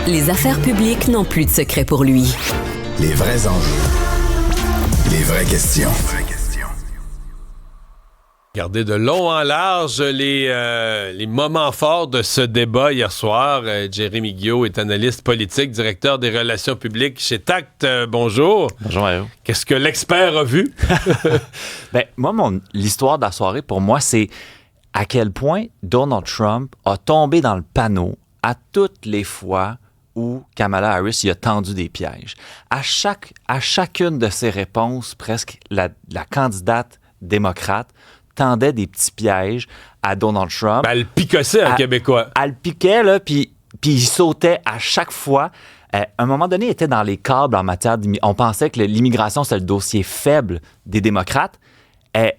Les affaires publiques n'ont plus de secret pour lui. Les vrais enjeux. Les vraies questions. Regardez de long en large les moments forts de ce débat hier soir. Jérémy Guillaume est analyste politique, directeur des relations publiques chez Tact. Bonjour. Bonjour Mario. Qu'est-ce que l'expert a vu? Moi, l'histoire de la soirée, pour moi, c'est à quel point Donald Trump a tombé dans le panneau à toutes les fois où Kamala Harris y a tendu des pièges. À chacune de ses réponses, presque la candidate démocrate tendait des petits pièges à Donald Trump. Elle picossait en québécois. Elle piquait, là, puis il sautait à chaque fois. À un moment donné, il était dans les câbles en matière d'immigration. On pensait que l'immigration, c'est le dossier faible des démocrates. Elle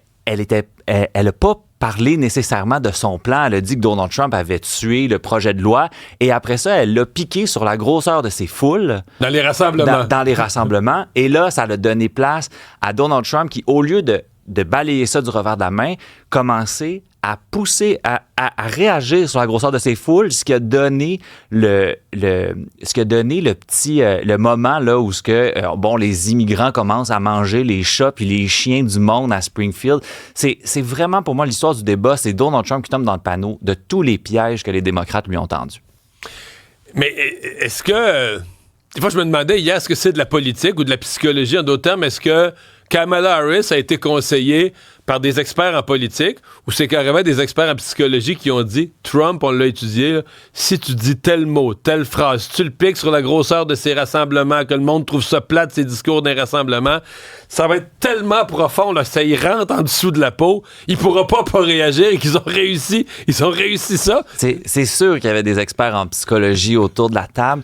n'a pas parlé nécessairement de son plan. Elle a dit que Donald Trump avait tué le projet de loi. Et après ça, elle l'a piqué sur la grosseur de ses foules. Dans les rassemblements. Dans les rassemblements. Et là, ça a donné place à Donald Trump qui, au lieu de balayer ça du revers de la main, commencer à pousser, à réagir sur la grosseur de ses foules, ce qui a donné le moment là où les immigrants commencent à manger les chats puis les chiens du monde à Springfield. C'est vraiment pour moi l'histoire du débat, c'est Donald Trump qui tombe dans le panneau de tous les pièges que les démocrates lui ont tendus. Mais est-ce que... Des fois, je me demandais hier, est-ce que c'est de la politique ou de la psychologie? En d'autres termes, est-ce que Kamala Harris a été conseillée par des experts en politique ou c'est carrément des experts en psychologie qui ont dit, Trump, on l'a étudié, là, si tu dis tel mot, telle phrase, tu le piques sur la grosseur de ses rassemblements, que le monde trouve ça plate, ses discours des rassemblements, ça va être tellement profond, là, ça y rentre en dessous de la peau, il pourra pas réagir et qu'ils ont réussi ça. C'est sûr qu'il y avait des experts en psychologie autour de la table.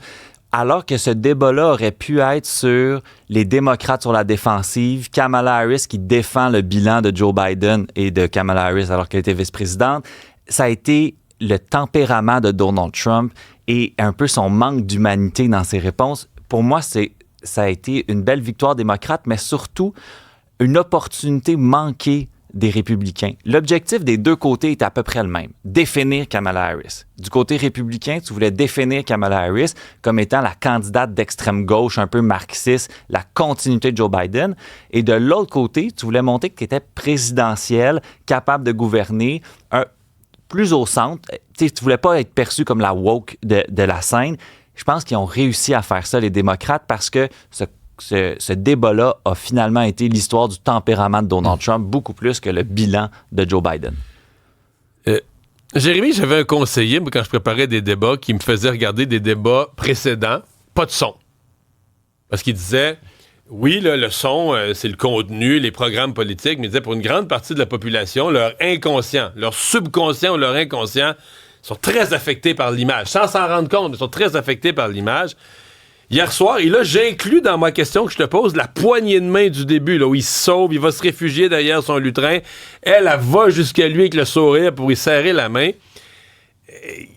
Alors que ce débat-là aurait pu être sur les démocrates sur la défensive, Kamala Harris qui défend le bilan de Joe Biden et de Kamala Harris alors qu'elle était vice-présidente, ça a été le tempérament de Donald Trump et un peu son manque d'humanité dans ses réponses. Pour moi, ça a été une belle victoire démocrate, mais surtout une opportunité manquée des républicains. L'objectif des deux côtés est à peu près le même. Définir Kamala Harris. Du côté républicain, tu voulais définir Kamala Harris comme étant la candidate d'extrême gauche, un peu marxiste, la continuité de Joe Biden. Et de l'autre côté, tu voulais montrer que tu étais présidentielle, capable de gouverner, plus au centre. Tu voulais pas être perçu comme la woke de la scène. Je pense qu'ils ont réussi à faire ça, les démocrates, parce que ce débat-là a finalement été l'histoire du tempérament de Donald Trump, beaucoup plus que le bilan de Joe Biden. Jérémy, j'avais un conseiller, moi, quand je préparais des débats, qui me faisait regarder des débats précédents, pas de son. Parce qu'il disait, oui, là, le son, c'est le contenu, les programmes politiques, mais il disait, pour une grande partie de la population, leur inconscient, leur subconscient ou leur inconscient sont très affectés par l'image. Sans s'en rendre compte, ils sont très affectés par l'image. Hier soir, et là, j'inclus dans ma question que je te pose la poignée de main du début, là, où il se sauve, il va se réfugier derrière son lutrin. Elle va jusqu'à lui avec le sourire pour lui serrer la main.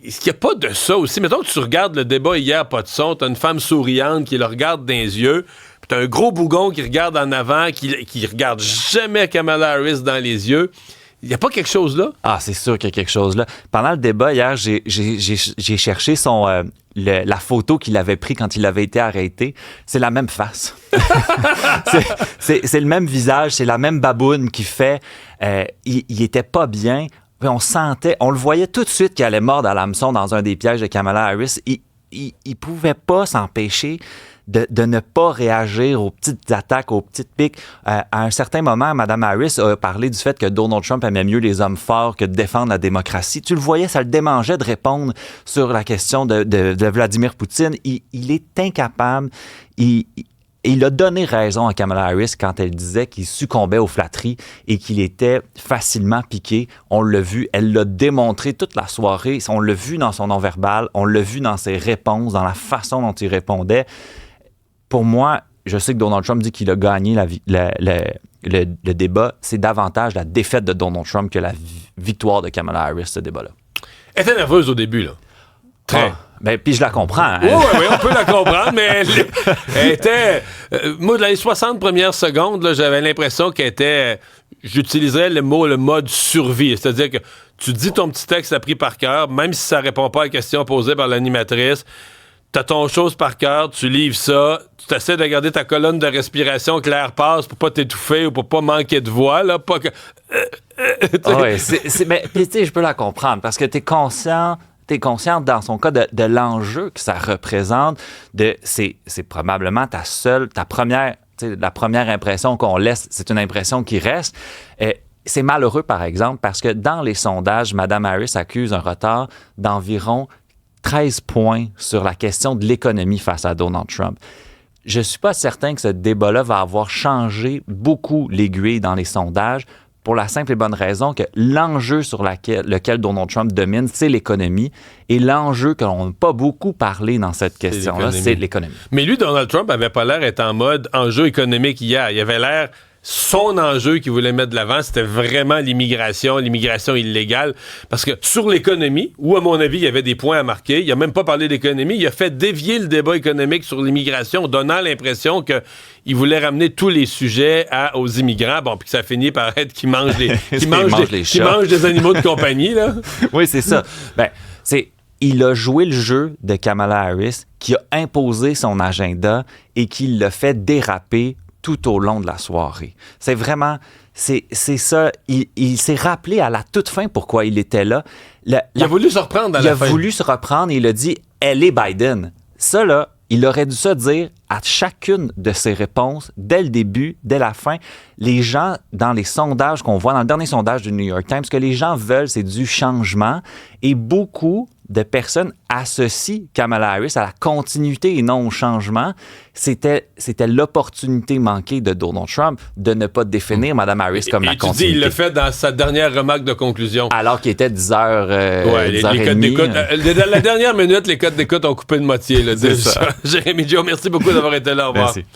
Est-ce qu'il n'y a pas de ça aussi? Mettons que tu regardes le débat hier, pas de son, t'as une femme souriante qui le regarde dans les yeux, puis t'as un gros bougon qui regarde en avant, qui regarde jamais Kamala Harris dans les yeux. Il n'y a pas quelque chose là? Ah, c'est sûr qu'il y a quelque chose là. Pendant le débat hier, j'ai cherché la photo qu'il avait prise quand il avait été arrêté. C'est la même face. c'est le même visage, c'est la même baboune qui fait. Il était pas bien. Puis on le voyait tout de suite qu'il allait mordre à l'hameçon dans un des pièges de Kamala Harris. Il pouvait pas s'empêcher de ne pas réagir aux petites attaques, aux petites piques. À un certain moment, Mme Harris a parlé du fait que Donald Trump aimait mieux les hommes forts que de défendre la démocratie. Tu le voyais, ça le démangeait de répondre sur la question de Vladimir Poutine. Il est incapable. Il a donné raison à Kamala Harris quand elle disait qu'il succombait aux flatteries et qu'il était facilement piqué. On l'a vu, elle l'a démontré toute la soirée. On l'a vu dans son non-verbal, on l'a vu dans ses réponses, dans la façon dont il répondait. Pour moi, je sais que Donald Trump dit qu'il a gagné le débat. C'est davantage la défaite de Donald Trump que la victoire de Kamala Harris, ce débat-là. Elle était nerveuse au début, là. Très. Puis je la comprends. Hein? Oui, on peut la comprendre, mais elle était... moi, dans les 60 premières secondes, là, j'avais l'impression qu'elle était... J'utiliserais le mode survie. C'est-à-dire que tu dis ton petit texte appris par cœur, même si ça répond pas à la question posée par l'animatrice, t'as ton chose par cœur, tu livres ça, tu t'essaies de garder ta colonne de respiration, que l'air passe pour pas t'étouffer ou pour pas manquer de voix, là, pas que... Oui, mais tu sais, je peux la comprendre parce que t'es conscient dans son cas de l'enjeu que ça représente. C'est probablement la première impression qu'on laisse, c'est une impression qui reste. C'est malheureux, par exemple, parce que dans les sondages, Mme Harris accuse un retard d'environ 13 points sur la question de l'économie face à Donald Trump. Je ne suis pas certain que ce débat-là va avoir changé beaucoup l'aiguille dans les sondages pour la simple et bonne raison que l'enjeu sur lequel Donald Trump domine, c'est l'économie. Et l'enjeu que l'on n'a pas beaucoup parlé dans cette question-là, c'est l'économie. Mais lui, Donald Trump avait pas l'air d'être en mode enjeu économique hier. Il avait l'air... Son enjeu qu'il voulait mettre de l'avant, c'était vraiment l'immigration illégale. Parce que sur l'économie, où à mon avis, il y avait des points à marquer, il n'a même pas parlé d'économie, il a fait dévier le débat économique sur l'immigration, donnant l'impression qu'il voulait ramener tous les sujets aux immigrants. Bon, puis que ça finit par être qu'ils mangent des animaux de compagnie, là. Oui, c'est ça. Il a joué le jeu de Kamala Harris, qui a imposé son agenda et qui l'a fait déraper tout au long de la soirée. C'est vraiment... C'est ça. Il s'est rappelé à la toute fin pourquoi il était là. Il a voulu se reprendre à la fin. Il a voulu se reprendre et il a dit « Elle est Biden ». Ça, là, il aurait dû ça dire à chacune de ses réponses, dès le début, dès la fin. Les gens, dans les sondages qu'on voit, dans le dernier sondage du New York Times, ce que les gens veulent, c'est du changement. Et beaucoup de personnes associent Kamala Harris à la continuité et non au changement. C'était l'opportunité manquée de Donald Trump de ne pas définir Mme Harris comme la continuité. Il l'a fait dans sa dernière remarque de conclusion. Alors qu'il était 10 heures, les codes d'écoute. Dans la dernière minute, les codes d'écoute ont coupé de moitié. Là, c'est ça. Jérémy Joe, merci beaucoup d'avoir été là. Au revoir. Merci.